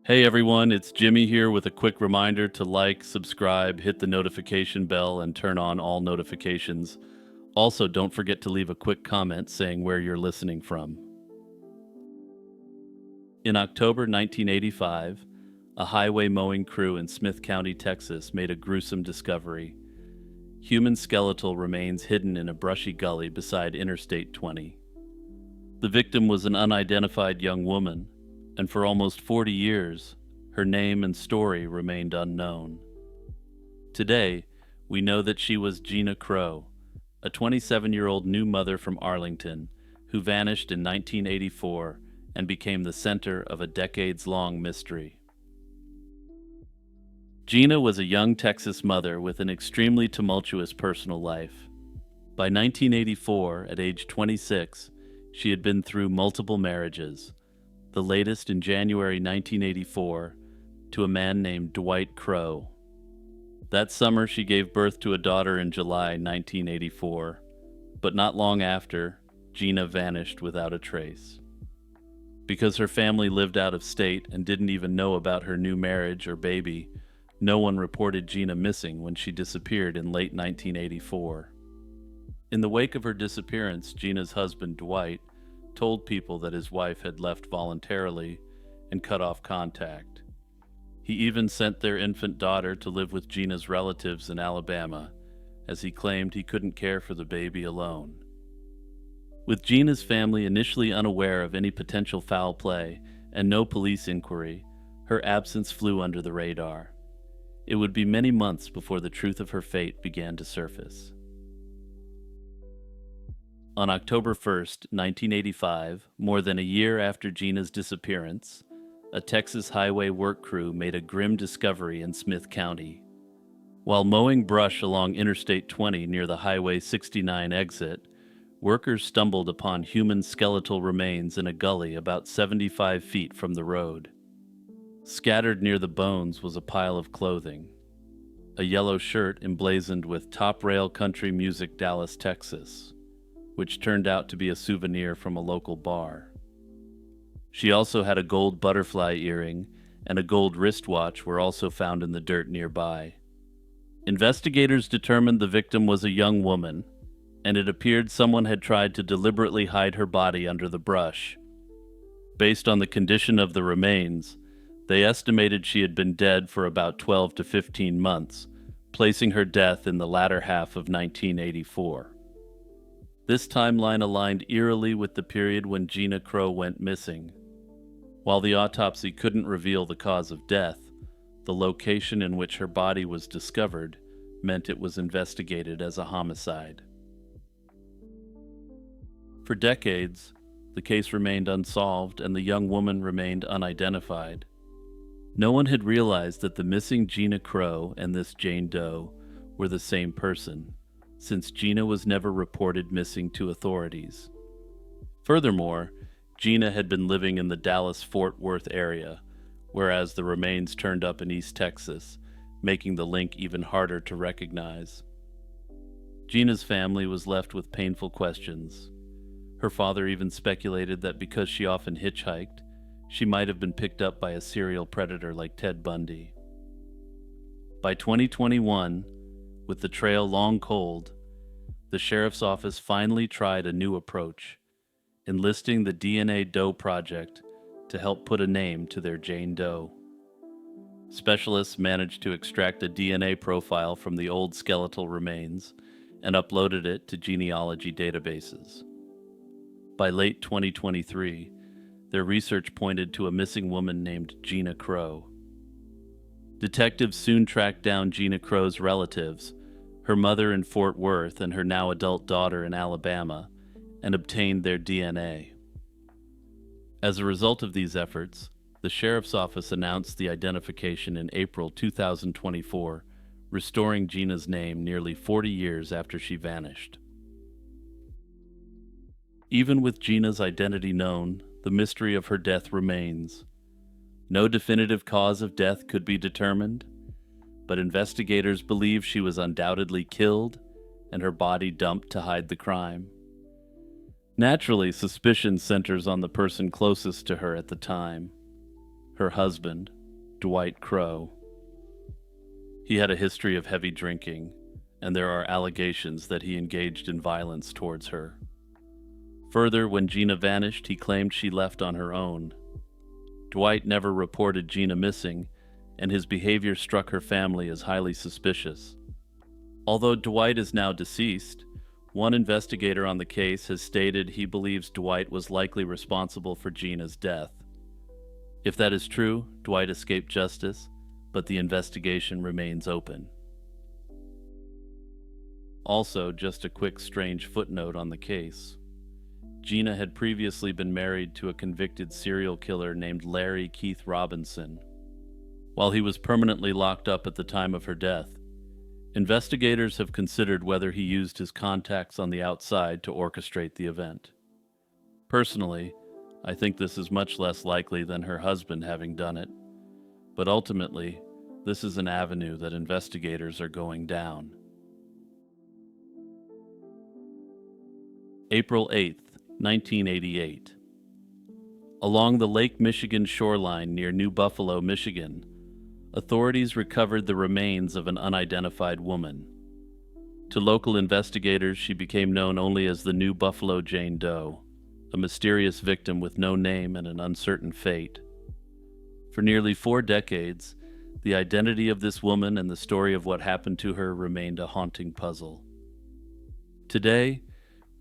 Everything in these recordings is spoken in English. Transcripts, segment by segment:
Hey everyone, it's Jimmy here with a quick reminder to like, subscribe, hit the notification bell, and turn on all notifications. Also, don't forget to leave a quick comment saying where you're listening from. In October 1985, a highway mowing crew in Smith County, Texas, made a gruesome discovery. Human skeletal remains hidden in a brushy gully beside Interstate 20. The victim was an unidentified young woman, and for almost 40 years, her name and story remained unknown. Today, we know that she was Gina Crow, a 27-year-old new mother from Arlington who vanished in 1984 and became the center of a decades-long mystery. Gina was a young Texas mother with an extremely tumultuous personal life. By 1984, at age 26, she had been through multiple marriages, the latest in January 1984, to a man named Dwight Crow. That summer, she gave birth to a daughter in July 1984, but not long after, Gina vanished without a trace. Because her family lived out of state and didn't even know about her new marriage or baby, no one reported Gina missing when she disappeared in late 1984. In the wake of her disappearance, Gina's husband, Dwight, told people that his wife had left voluntarily and cut off contact. He even sent their infant daughter to live with Gina's relatives in Alabama, as he claimed he couldn't care for the baby alone. With Gina's family initially unaware of any potential foul play and no police inquiry, her absence flew under the radar. It would be many months before the truth of her fate began to surface. On October 1st, 1985, more than a year after Gina's disappearance, a Texas highway work crew made a grim discovery in Smith County. While mowing brush along Interstate 20 near the Highway 69 exit, workers stumbled upon human skeletal remains in a gully about 75 feet from the road. Scattered near the bones was a pile of clothing, a yellow shirt emblazoned with Top Rail Country Music, Dallas, Texas, which turned out to be a souvenir from a local bar. She also had a gold butterfly earring and a gold wristwatch were also found in the dirt nearby. Investigators determined the victim was a young woman, and it appeared someone had tried to deliberately hide her body under the brush. Based on the condition of the remains, they estimated she had been dead for about 12 to 15 months, placing her death in the latter half of 1984. This timeline aligned eerily with the period when Gina Crow went missing. While the autopsy couldn't reveal the cause of death, the location in which her body was discovered meant it was investigated as a homicide. For decades, the case remained unsolved and the young woman remained unidentified. No one had realized that the missing Gina Crow and this Jane Doe were the same person, since Gina was never reported missing to authorities. Furthermore, Gina had been living in the Dallas-Fort Worth area, whereas the remains turned up in East Texas, making the link even harder to recognize. Gina's family was left with painful questions. Her father even speculated that because she often hitchhiked, she might have been picked up by a serial predator like Ted Bundy. By 2021, with the trail long cold, the sheriff's office finally tried a new approach, enlisting the DNA Doe Project to help put a name to their Jane Doe. Specialists managed to extract a DNA profile from the old skeletal remains and uploaded it to genealogy databases. By late 2023, their research pointed to a missing woman named Gina Crow. Detectives soon tracked down Gina Crow's relatives, her mother in Fort Worth and her now adult daughter in Alabama, and obtained their DNA. As a result of these efforts, the sheriff's office announced the identification in April 2024, restoring Gina's name nearly 40 years after she vanished. Even with Gina's identity known, the mystery of her death remains. No definitive cause of death could be determined, but investigators believe she was undoubtedly killed and her body dumped to hide the crime. Naturally, suspicion centers on the person closest to her at the time, her husband, Dwight Crowe. He had a history of heavy drinking, and there are allegations that he engaged in violence towards her. Further, when Gina vanished, he claimed she left on her own. Dwight never reported Gina missing, and his behavior struck her family as highly suspicious. Although Dwight is now deceased, one investigator on the case has stated he believes Dwight was likely responsible for Gina's death. If that is true, Dwight escaped justice, but the investigation remains open. Also, just a quick strange footnote on the case. Gina had previously been married to a convicted serial killer named Larry Keith Robinson. While he was permanently locked up at the time of her death, investigators have considered whether he used his contacts on the outside to orchestrate the event. Personally, I think this is much less likely than her husband having done it, but ultimately, this is an avenue that investigators are going down. April 8th, 1988. Along the Lake Michigan shoreline near New Buffalo, Michigan, authorities recovered the remains of an unidentified woman. To local investigators, she became known only as the New Buffalo Jane Doe, a mysterious victim with no name and an uncertain fate. For nearly 4 decades, the identity of this woman and the story of what happened to her remained a haunting puzzle. Today,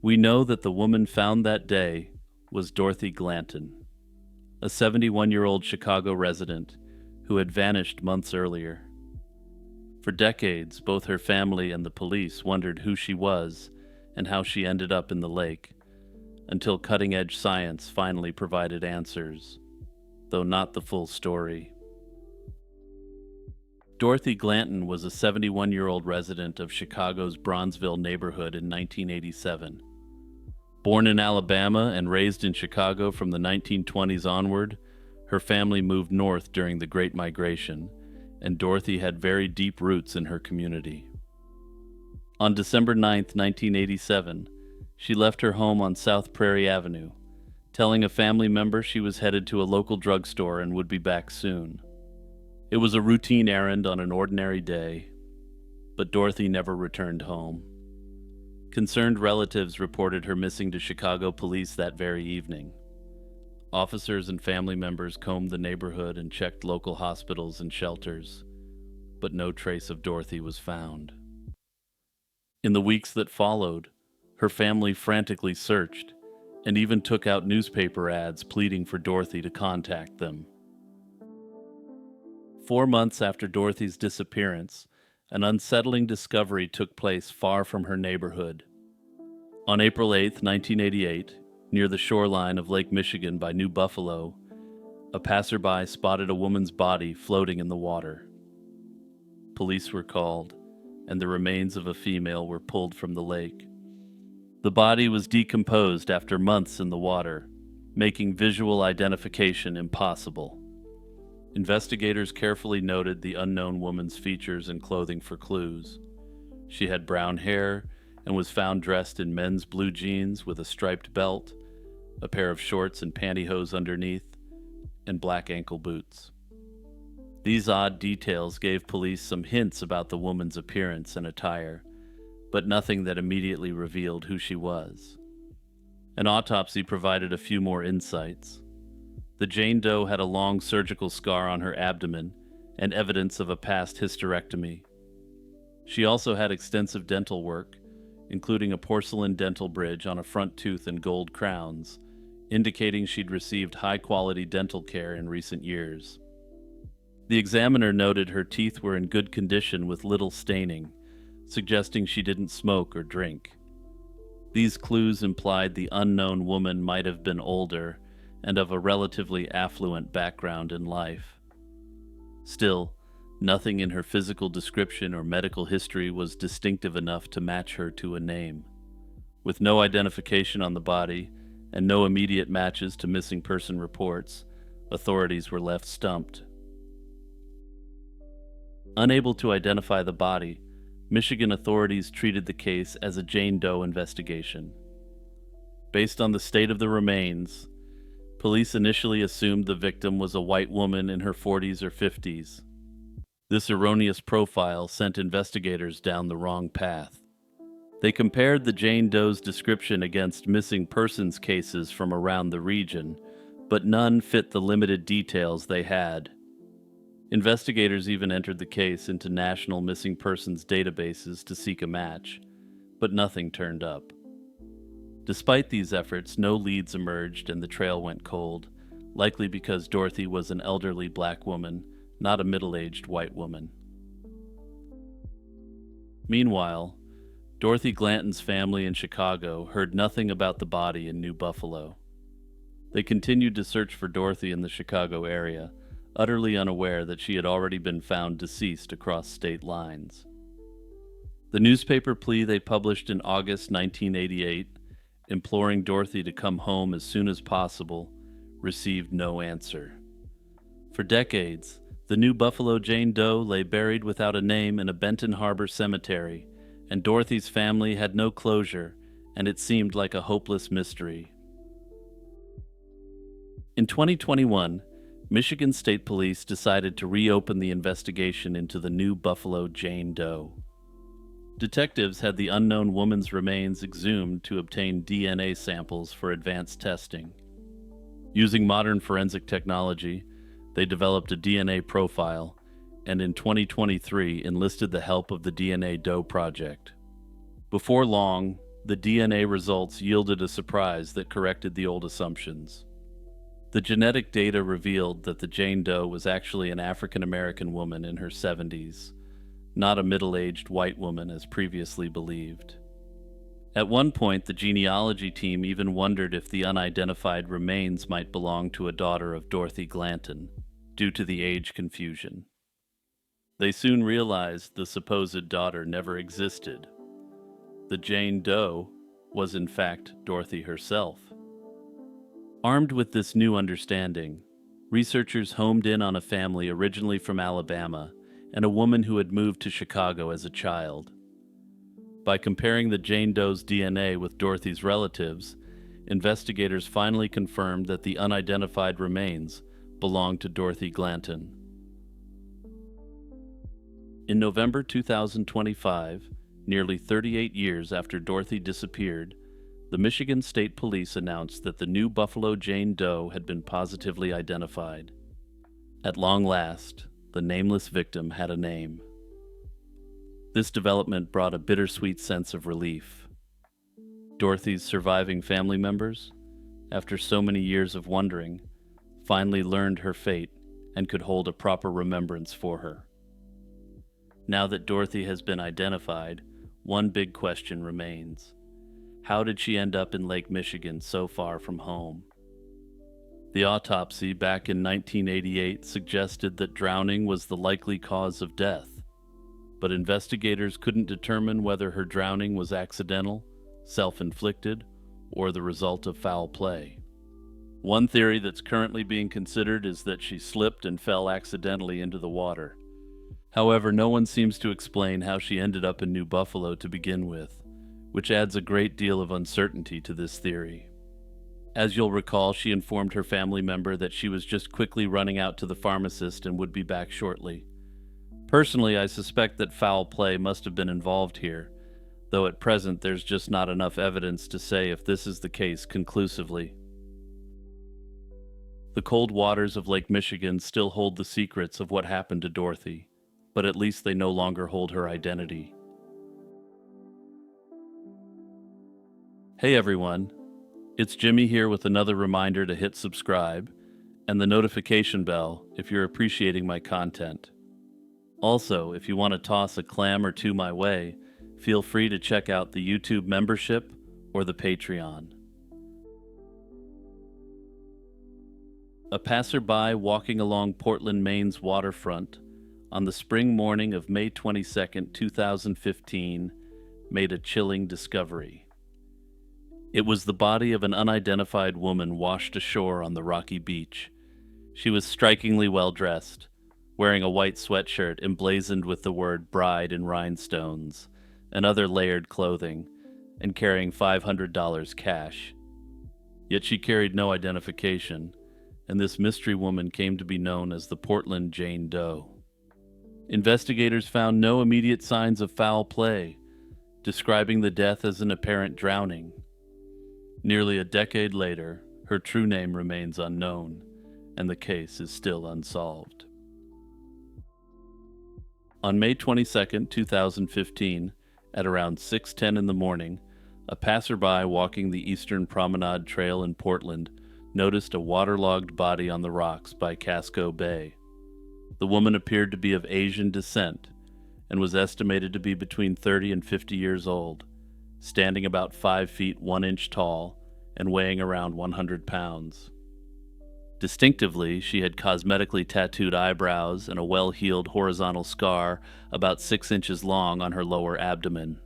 we know that the woman found that day was Dorothy Glanton, a 71-year-old Chicago resident who had vanished months earlier. For decades, both her family and the police wondered who she was and how she ended up in the lake, until cutting-edge science finally provided answers, though not the full story. Dorothy Glanton was a 71-year-old resident of Chicago's Bronzeville neighborhood in 1987. Born in Alabama and raised in Chicago from the 1920s onward, her family moved north during the Great Migration, and Dorothy had very deep roots in her community. On December 9, 1987, she left her home on South Prairie Avenue, telling a family member she was headed to a local drugstore and would be back soon. It was a routine errand on an ordinary day, but Dorothy never returned home. Concerned relatives reported her missing to Chicago police that very evening. Officers and family members combed the neighborhood and checked local hospitals and shelters, but no trace of Dorothy was found. In the weeks that followed, her family frantically searched and even took out newspaper ads pleading for Dorothy to contact them. 4 months after Dorothy's disappearance, an unsettling discovery took place far from her neighborhood. On April 8, 1988, near the shoreline of Lake Michigan by New Buffalo, a passerby spotted a woman's body floating in the water. Police were called, and the remains of a female were pulled from the lake. The body was decomposed after months in the water, making visual identification impossible. Investigators carefully noted the unknown woman's features and clothing for clues. She had brown hair and was found dressed in men's blue jeans with a striped belt, a pair of shorts and pantyhose underneath, and black ankle boots. These odd details gave police some hints about the woman's appearance and attire, but nothing that immediately revealed who she was. An autopsy provided a few more insights. The Jane Doe had a long surgical scar on her abdomen and evidence of a past hysterectomy. She also had extensive dental work, including a porcelain dental bridge on a front tooth and gold crowns, indicating she'd received high-quality dental care in recent years. The examiner noted her teeth were in good condition with little staining, suggesting she didn't smoke or drink. These clues implied the unknown woman might have been older and of a relatively affluent background in life. Still, nothing in her physical description or medical history was distinctive enough to match her to a name. With no identification on the body and no immediate matches to missing person reports, authorities were left stumped. Unable to identify the body, Michigan authorities treated the case as a Jane Doe investigation. Based on the state of the remains, Police initially assumed the victim was a white woman in her 40s or 50s. This erroneous profile sent investigators down the wrong path. They compared the Jane Doe's description against missing persons cases from around the region, but none fit the limited details they had. Investigators even entered the case into national missing persons databases to seek a match, but nothing turned up. Despite these efforts, no leads emerged and the trail went cold, likely because Dorothy was an elderly black woman, not a middle-aged white woman. Meanwhile, Dorothy Glanton's family in Chicago heard nothing about the body in New Buffalo. They continued to search for Dorothy in the Chicago area, utterly unaware that she had already been found deceased across state lines. The newspaper plea they published in August 1988, imploring Dorothy to come home as soon as possible, received no answer. For decades, the New Buffalo Jane Doe lay buried without a name in a Benton Harbor cemetery, and Dorothy's family had no closure, and it seemed like a hopeless mystery. In 2021, Michigan State Police decided to reopen the investigation into the New Buffalo Jane Doe. Detectives had the unknown woman's remains exhumed to obtain DNA samples for advanced testing. Using modern forensic technology, they developed a DNA profile and in 2023 enlisted the help of the DNA Doe Project. Before long, the DNA results yielded a surprise that corrected the old assumptions. The genetic data revealed that the Jane Doe was actually an African American woman in her 70s, not a middle-aged white woman as previously believed. At one point, the genealogy team even wondered if the unidentified remains might belong to a daughter of Dorothy Glanton, due to the age confusion. They soon realized the supposed daughter never existed. The Jane Doe was in fact Dorothy herself. Armed with this new understanding, researchers homed in on a family originally from Alabama and a woman who had moved to Chicago as a child. By comparing the Jane Doe's DNA with Dorothy's relatives, investigators finally confirmed that the unidentified remains belonged to Dorothy Glanton. In November 2025, nearly 38 years after Dorothy disappeared, the Michigan State Police announced that the New Buffalo Jane Doe had been positively identified. At long last, the nameless victim had a name. This development brought a bittersweet sense of relief. Dorothy's surviving family members, after so many years of wondering, finally learned her fate and could hold a proper remembrance for her. Now that Dorothy has been identified, one big question remains. How did she end up in Lake Michigan so far from home? The autopsy back in 1988 suggested that drowning was the likely cause of death, but investigators couldn't determine whether her drowning was accidental, self-inflicted, or the result of foul play. One theory that's currently being considered is that she slipped and fell accidentally into the water. However, no one seems to explain how she ended up in New Buffalo to begin with, which adds a great deal of uncertainty to this theory. As you'll recall, she informed her family member that she was just quickly running out to the pharmacist and would be back shortly. Personally, I suspect that foul play must have been involved here, though at present there's just not enough evidence to say if this is the case conclusively. The cold waters of Lake Michigan still hold the secrets of what happened to Dorothy, but at least they no longer hold her identity. Hey everyone, it's Jimmy here with another reminder to hit subscribe and the notification bell if you're appreciating my content. Also, if you want to toss a clam or two my way, feel free to check out the YouTube membership or the Patreon. A passerby walking along Portland, Maine's waterfront on the spring morning of May 22, 2015, made a chilling discovery. It was the body of an unidentified woman washed ashore on the rocky beach. She was strikingly well dressed, wearing a white sweatshirt emblazoned with the word bride in rhinestones and other layered clothing, and carrying $500 cash. Yet she carried no identification, and this mystery woman came to be known as the Portland Jane Doe. Investigators found no immediate signs of foul play, describing the death as an apparent drowning. Nearly a decade later, her true name remains unknown, and the case is still unsolved. On May 22, 2015, at around 6:10 in the morning, a passerby walking the Eastern Promenade Trail in Portland noticed a waterlogged body on the rocks by Casco Bay. The woman appeared to be of Asian descent and was estimated to be between 30 and 50 years old, standing about 5 feet 1 inch tall and weighing around 100 pounds. Distinctively, she had cosmetically tattooed eyebrows and a well-healed horizontal scar about 6 inches long on her lower abdomen.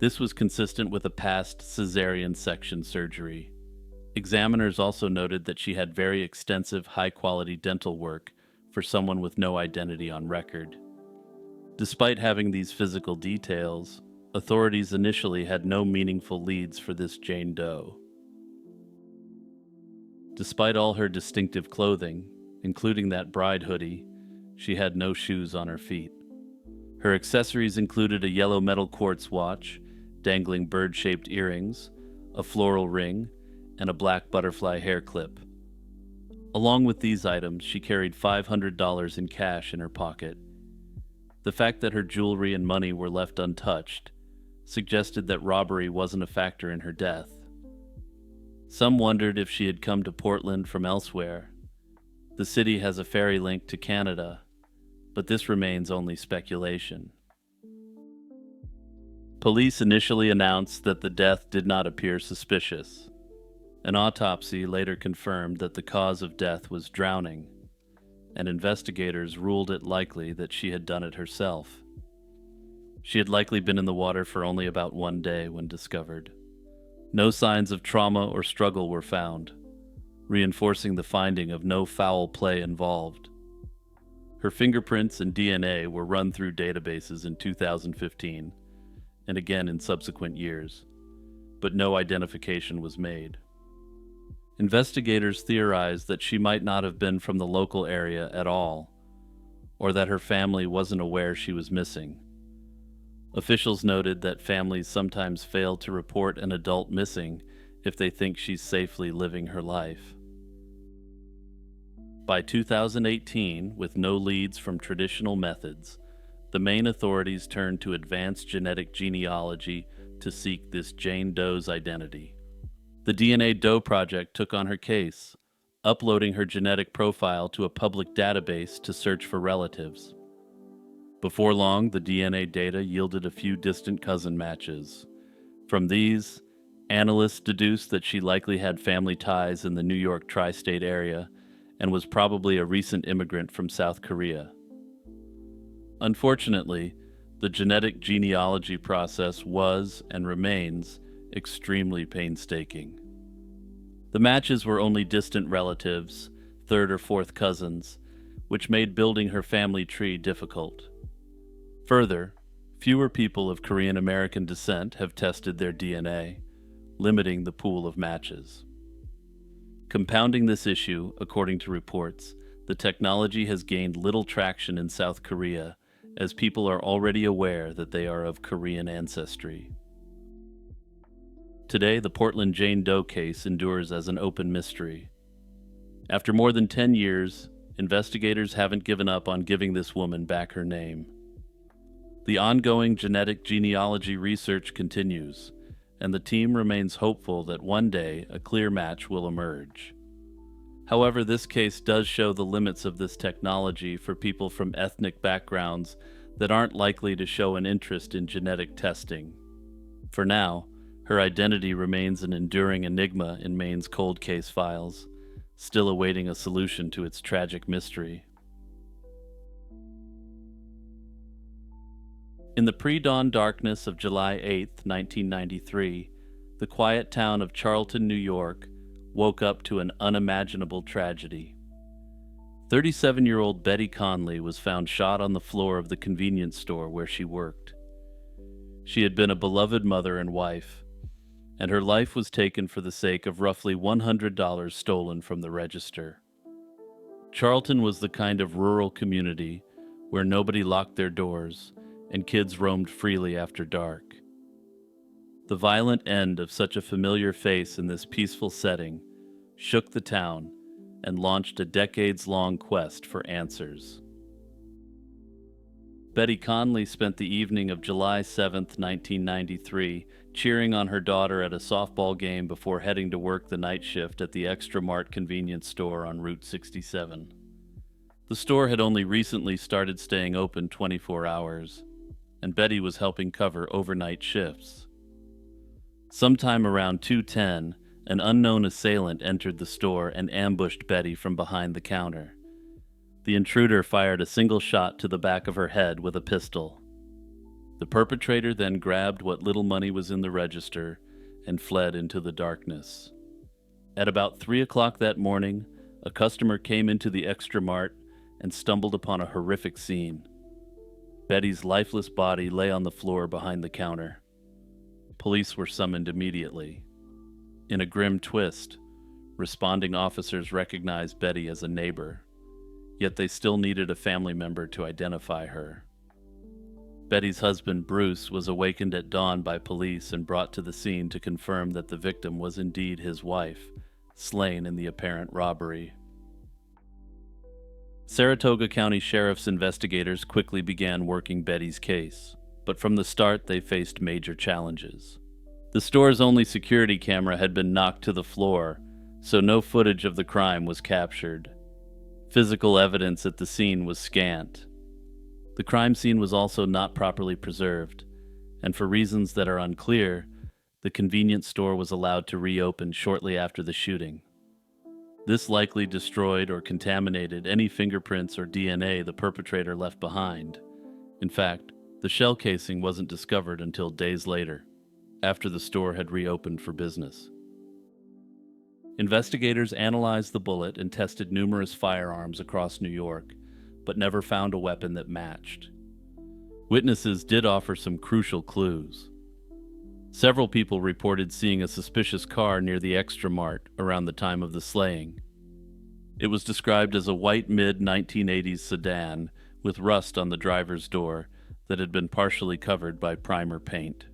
This was consistent with a past cesarean section surgery. Examiners also noted that she had very extensive, high-quality dental work for someone with no identity on record. Despite having these physical details, authorities initially had no meaningful leads for this Jane Doe. Despite all her distinctive clothing, including that bride hoodie, she had no shoes on her feet. Her accessories included a yellow metal quartz watch, dangling bird-shaped earrings, a floral ring, and a black butterfly hair clip. Along with these items, she carried $500 in cash in her pocket. The fact that her jewelry and money were left untouched suggested that robbery wasn't a factor in her death. Some wondered if she had come to Portland from elsewhere. The city has a ferry link to Canada, but this remains only speculation. Police initially announced that the death did not appear suspicious. An autopsy later confirmed that the cause of death was drowning, and investigators ruled it likely that she had done it herself. She had likely been in the water for only about 1 day when discovered. No signs of trauma or struggle were found, reinforcing the finding of no foul play involved. Her fingerprints and DNA were run through databases in 2015, and again in subsequent years, but no identification was made. Investigators theorized that she might not have been from the local area at all, or that her family wasn't aware she was missing. Officials noted that families sometimes fail to report an adult missing if they think she's safely living her life. By 2018, with no leads from traditional methods, the main authorities turned to advanced genetic genealogy to seek this Jane Doe's identity. The DNA Doe Project took on her case, uploading her genetic profile to a public database to search for relatives. Before long, the DNA data yielded a few distant cousin matches. From these, analysts deduced that she likely had family ties in the New York tri-state area and was probably a recent immigrant from South Korea. Unfortunately, the genetic genealogy process was and remains extremely painstaking. The matches were only distant relatives, third or fourth cousins, which made building her family tree difficult. Further, fewer people of Korean American descent have tested their DNA, limiting the pool of matches. Compounding this issue, according to reports, the technology has gained little traction in South Korea, as people are already aware that they are of Korean ancestry. Today, the Portland Jane Doe case endures as an open mystery. After more than 10 years, investigators haven't given up on giving this woman back her name. The ongoing genetic genealogy research continues, and the team remains hopeful that one day a clear match will emerge. However, this case does show the limits of this technology for people from ethnic backgrounds that aren't likely to show an interest in genetic testing. For now, her identity remains an enduring enigma in Maine's cold case files, still awaiting a solution to its tragic mystery. In the pre-dawn darkness of July 8, 1993, the quiet town of Charlton, New York, woke up to an unimaginable tragedy. 37-year-old Betty Conley was found shot on the floor of the convenience store where she worked. She had been a beloved mother and wife, and her life was taken for the sake of roughly $100 stolen from the register. Charlton was the kind of rural community where nobody locked their doors and kids roamed freely after dark. The violent end of such a familiar face in this peaceful setting shook the town and launched a decades-long quest for answers. Betty Conley spent the evening of July 7, 1993, cheering on her daughter at a softball game before heading to work the night shift at the Extra Mart convenience store on Route 67. The store had only recently started staying open 24 hours, and Betty was helping cover overnight shifts. Sometime around 2:10, an unknown assailant entered the store and ambushed Betty from behind the counter. The intruder fired a single shot to the back of her head with a pistol. The perpetrator then grabbed what little money was in the register and fled into the darkness. At about 3 o'clock that morning, a customer came into the Extra Mart and stumbled upon a horrific scene. Betty's lifeless body lay on the floor behind the counter. Police were summoned immediately. In a grim twist, responding officers recognized Betty as a neighbor, yet they still needed a family member to identify her. Betty's husband, Bruce, was awakened at dawn by police and brought to the scene to confirm that the victim was indeed his wife, slain in the apparent robbery. Saratoga County Sheriff's investigators quickly began working Betty's case, but from the start they faced major challenges. The store's only security camera had been knocked to the floor, so no footage of the crime was captured. Physical evidence at the scene was scant. The crime scene was also not properly preserved, and for reasons that are unclear, the convenience store was allowed to reopen shortly after the shooting. This likely destroyed or contaminated any fingerprints or DNA the perpetrator left behind. In fact, the shell casing wasn't discovered until days later, after the store had reopened for business. Investigators analyzed the bullet and tested numerous firearms across New York, but never found a weapon that matched. Witnesses did offer some crucial clues. Several people reported seeing a suspicious car near the Extra Mart around the time of the slaying. It was described as a white mid-1980s sedan with rust on the driver's door that had been partially covered by primer paint.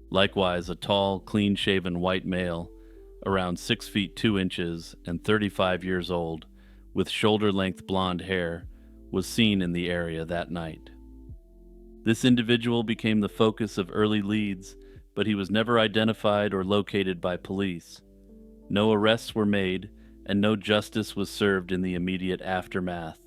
Likewise, a tall, clean-shaven white male, around 6 feet 2 inches and 35 years old, with shoulder-length blonde hair, was seen in the area that night. This individual became the focus of early leads, but he was never identified or located by police. No arrests were made, and no justice was served in the immediate aftermath.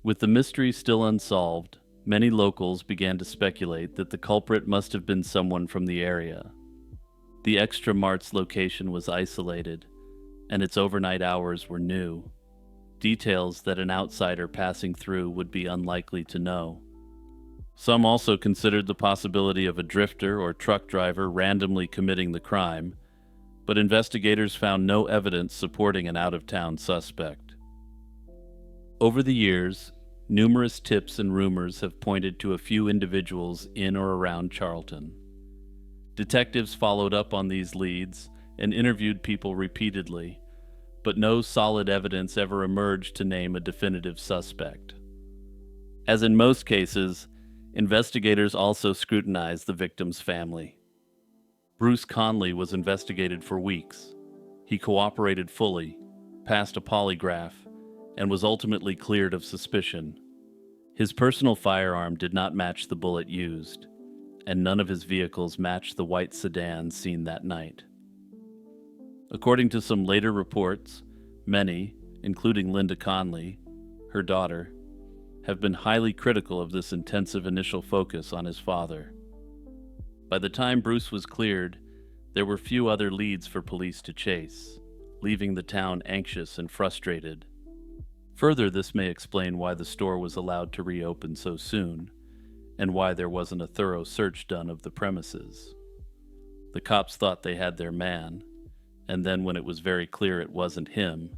With the mystery still unsolved, many locals began to speculate that the culprit must have been someone from the area. The Extra Mart's location was isolated, and its overnight hours were new, details that an outsider passing through would be unlikely to know. Some also considered the possibility of a drifter or truck driver randomly committing the crime, but investigators found no evidence supporting an out-of-town suspect. Over the years, numerous tips and rumors have pointed to a few individuals in or around Charlton. Detectives followed up on these leads and interviewed people repeatedly, but no solid evidence ever emerged to name a definitive suspect. As in most cases, investigators also scrutinized the victim's family. Bruce Conley was investigated for weeks. He cooperated fully, passed a polygraph, and was ultimately cleared of suspicion. His personal firearm did not match the bullet used, and none of his vehicles matched the white sedan seen that night. According to some later reports, many, including Linda Conley, her daughter, have been highly critical of this intensive initial focus on his father. By the time Bruce was cleared, there were few other leads for police to chase, leaving the town anxious and frustrated. Further, this may explain why the store was allowed to reopen so soon, and why there wasn't a thorough search done of the premises. The cops thought they had their man, and then when it was very clear it wasn't him,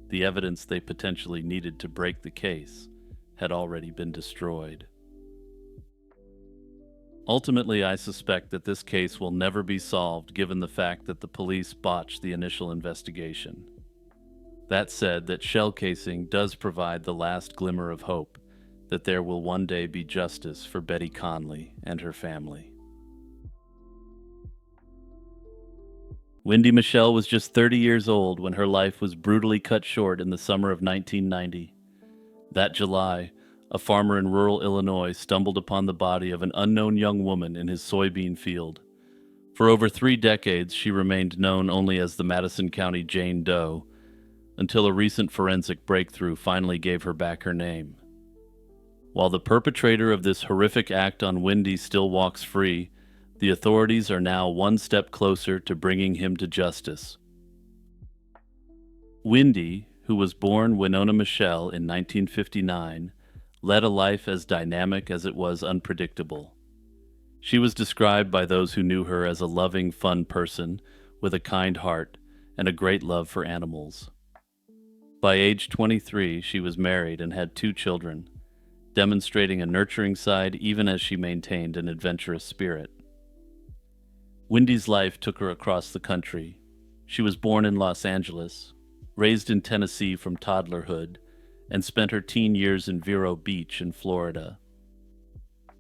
the evidence they potentially needed to break the case had already been destroyed. Ultimately, I suspect that this case will never be solved given the fact that the police botched the initial investigation. That said, that shell casing does provide the last glimmer of hope that there will one day be justice for Betty Conley and her family. Wendy Michelle was just 30 years old when her life was brutally cut short in the summer of 1990. That July, a farmer in rural Illinois stumbled upon the body of an unknown young woman in his soybean field. For over 3 decades, she remained known only as the Madison County Jane Doe, until a recent forensic breakthrough finally gave her back her name. While the perpetrator of this horrific act on Wendy still walks free, the authorities are now one step closer to bringing him to justice. Wendy, who was born Winona Michelle in 1959, led a life as dynamic as it was unpredictable. She was described by those who knew her as a loving, fun person with a kind heart and a great love for animals. By age 23, she was married and had 2 children, demonstrating a nurturing side even as she maintained an adventurous spirit. Wendy's life took her across the country. She was born in Los Angeles, raised in Tennessee from toddlerhood, and spent her teen years in Vero Beach in Florida.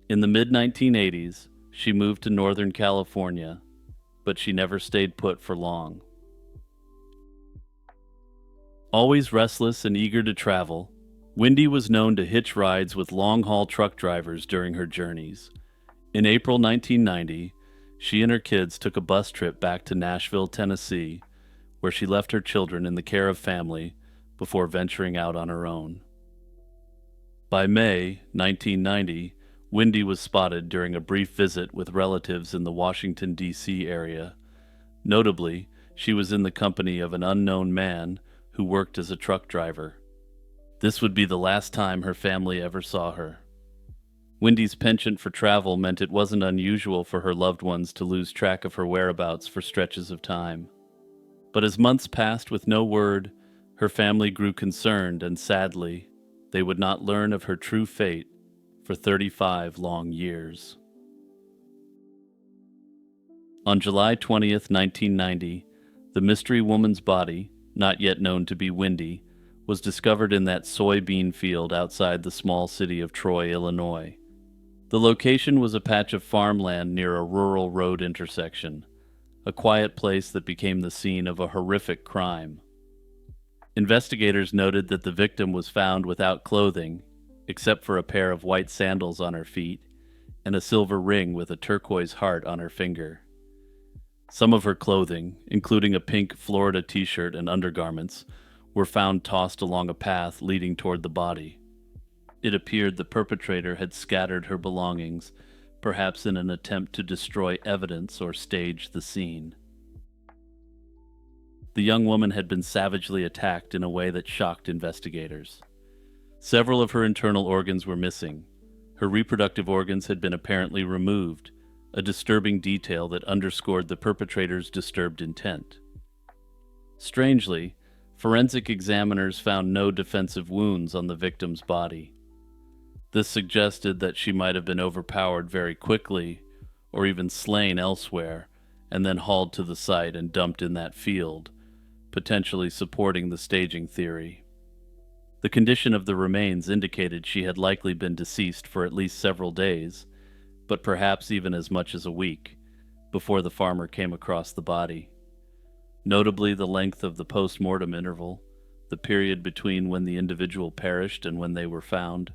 In the mid-1980s, she moved to Northern California, but she never stayed put for long. Always restless and eager to travel, Wendy was known to hitch rides with long-haul truck drivers during her journeys. In April 1990, she and her kids took a bus trip back to Nashville, Tennessee, where she left her children in the care of family before venturing out on her own. By May 1990, Wendy was spotted during a brief visit with relatives in the Washington, D.C. area. Notably, she was in the company of an unknown man who worked as a truck driver. This would be the last time her family ever saw her. Wendy's penchant for travel meant it wasn't unusual for her loved ones to lose track of her whereabouts for stretches of time. But as months passed with no word, her family grew concerned, and sadly, they would not learn of her true fate for 35 long years. On July 20th, 1990, the mystery woman's body, not yet known to be Wendy, was discovered in that soybean field outside the small city of Troy, Illinois. The location was a patch of farmland near a rural road intersection, a quiet place that became the scene of a horrific crime. Investigators noted that the victim was found without clothing, except for a pair of white sandals on her feet and a silver ring with a turquoise heart on her finger. Some of her clothing, including a pink Florida t-shirt and undergarments, were found tossed along a path leading toward the body. It appeared the perpetrator had scattered her belongings, perhaps in an attempt to destroy evidence or stage the scene. The young woman had been savagely attacked in a way that shocked investigators. Several of her internal organs were missing. Her reproductive organs had been apparently removed, a disturbing detail that underscored the perpetrator's disturbed intent. Strangely, forensic examiners found no defensive wounds on the victim's body. This suggested that she might have been overpowered very quickly, or even slain elsewhere, and then hauled to the site and dumped in that field, potentially supporting the staging theory. The condition of the remains indicated she had likely been deceased for at least several days, but perhaps even as much as a week, before the farmer came across the body. Notably, the length of the post-mortem interval, the period between when the individual perished and when they were found,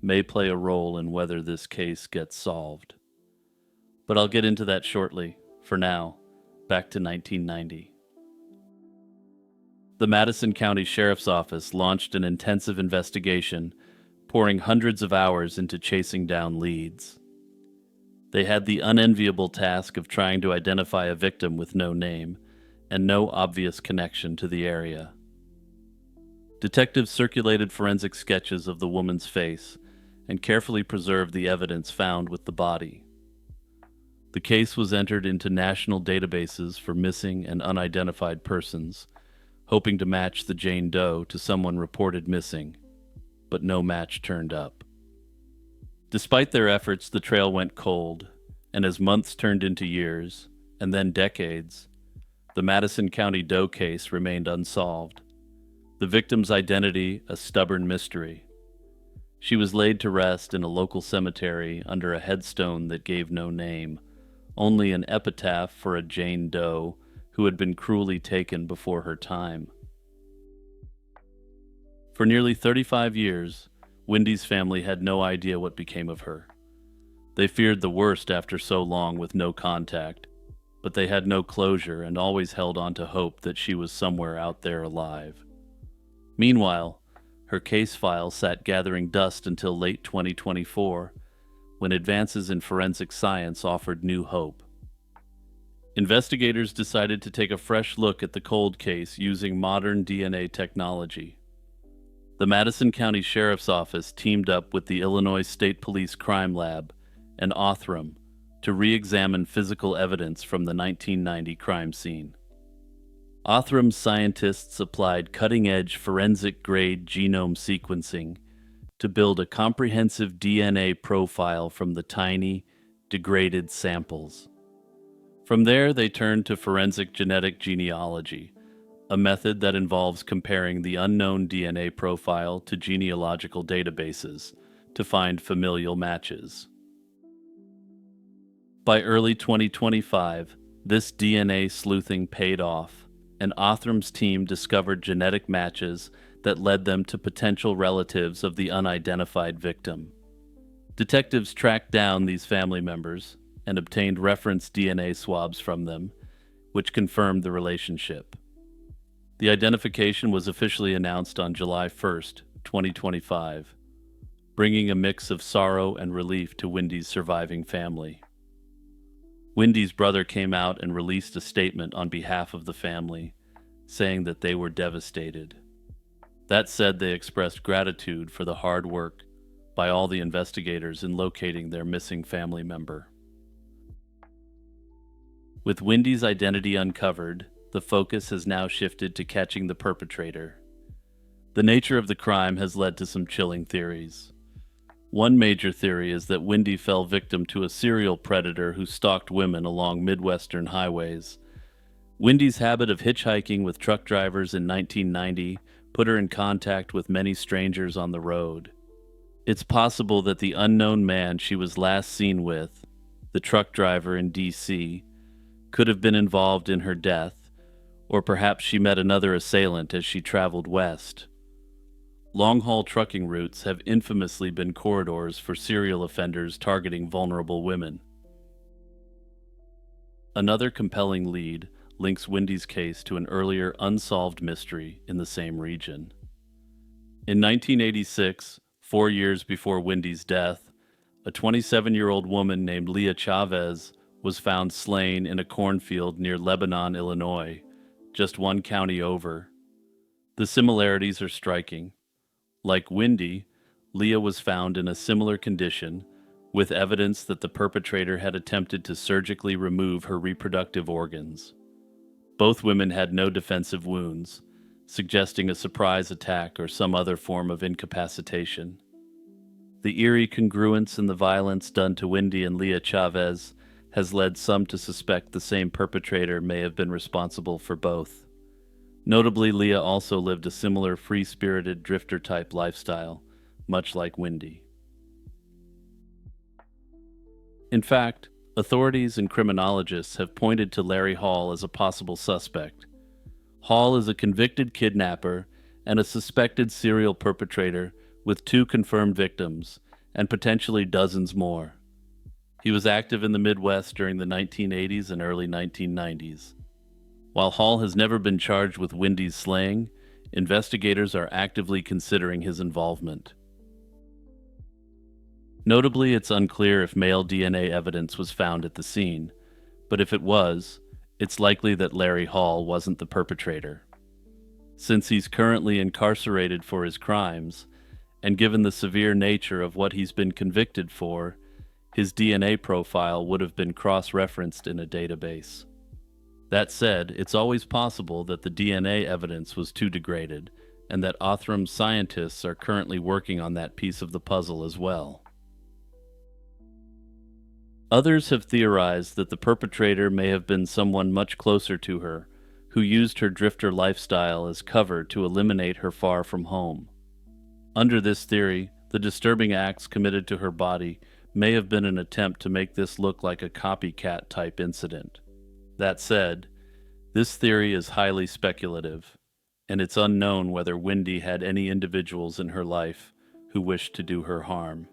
may play a role in whether this case gets solved. But I'll get into that shortly. For now, back to 1990. The Madison County Sheriff's Office launched an intensive investigation, pouring hundreds of hours into chasing down leads. They had the unenviable task of trying to identify a victim with no name and no obvious connection to the area. Detectives circulated forensic sketches of the woman's face and carefully preserved the evidence found with the body. The case was entered into national databases for missing and unidentified persons, hoping to match the Jane Doe to someone reported missing, but no match turned up. Despite their efforts, the trail went cold. and as months turned into years, and then decades, the Madison County Doe case remained unsolved. The victim's identity a stubborn mystery. She was laid to rest in a local cemetery under a headstone that gave no name, only an epitaph for a Jane Doe who had been cruelly taken before her time. For nearly 35 years, Wendy's family had no idea what became of her. They feared the worst after so long with no contact, but they had no closure and always held on to hope that she was somewhere out there alive. Meanwhile, her case file sat gathering dust until late 2024, when advances in forensic science offered new hope. Investigators decided to take a fresh look at the cold case using modern DNA technology. The Madison County Sheriff's Office teamed up with the Illinois State Police Crime Lab and Othram to re-examine physical evidence from the 1990 crime scene. Othram's scientists applied cutting-edge forensic-grade genome sequencing to build a comprehensive DNA profile from the tiny, degraded samples. From there, they turned to forensic genetic genealogy, a method that involves comparing the unknown DNA profile to genealogical databases to find familial matches. By early 2025, this DNA sleuthing paid off, and Othram's team discovered genetic matches that led them to potential relatives of the unidentified victim. Detectives tracked down these family members and obtained reference DNA swabs from them, which confirmed the relationship. The identification was officially announced on July 1st, 2025, bringing a mix of sorrow and relief to Wendy's surviving family. Wendy's brother came out and released a statement on behalf of the family, saying that they were devastated. That said, they expressed gratitude for the hard work by all the investigators in locating their missing family member. With Wendy's identity uncovered, the focus has now shifted to catching the perpetrator. The nature of the crime has led to some chilling theories. One major theory is that Wendy fell victim to a serial predator who stalked women along Midwestern highways. Wendy's habit of hitchhiking with truck drivers in 1990 put her in contact with many strangers on the road. It's possible that the unknown man she was last seen with, the truck driver in D.C., could have been involved in her death, or perhaps she met another assailant as she traveled west. Long-haul trucking routes have infamously been corridors for serial offenders targeting vulnerable women. Another compelling lead links Wendy's case to an earlier unsolved mystery in the same region. In 1986, 4 years before Wendy's death, a 27-year-old woman named Leah Chavez was found slain in a cornfield near Lebanon, Illinois, just one county over. The similarities are striking. Like Wendy, Leah was found in a similar condition, with evidence that the perpetrator had attempted to surgically remove her reproductive organs. Both women had no defensive wounds, suggesting a surprise attack or some other form of incapacitation. The eerie congruence in the violence done to Wendy and Leah Chavez has led some to suspect the same perpetrator may have been responsible for both. Notably, Leah also lived a similar free-spirited drifter-type lifestyle, much like Wendy. In fact, authorities and criminologists have pointed to Larry Hall as a possible suspect. Hall is a convicted kidnapper and a suspected serial perpetrator with 2 confirmed victims, and potentially dozens more. He was active in the Midwest during the 1980s and early 1990s. While Hall has never been charged with Wendy's slaying, investigators are actively considering his involvement. Notably, it's unclear if male DNA evidence was found at the scene, but if it was, it's likely that Larry Hall wasn't the perpetrator. Since he's currently incarcerated for his crimes, and given the severe nature of what he's been convicted for, his DNA profile would have been cross-referenced in a database. That said, it's always possible that the DNA evidence was too degraded, and that Othram's scientists are currently working on that piece of the puzzle as well. Others have theorized that the perpetrator may have been someone much closer to her, who used her drifter lifestyle as cover to eliminate her far from home. Under this theory, the disturbing acts committed to her body may have been an attempt to make this look like a copycat type incident. That said, this theory is highly speculative, and it's unknown whether Wendy had any individuals in her life who wished to do her harm.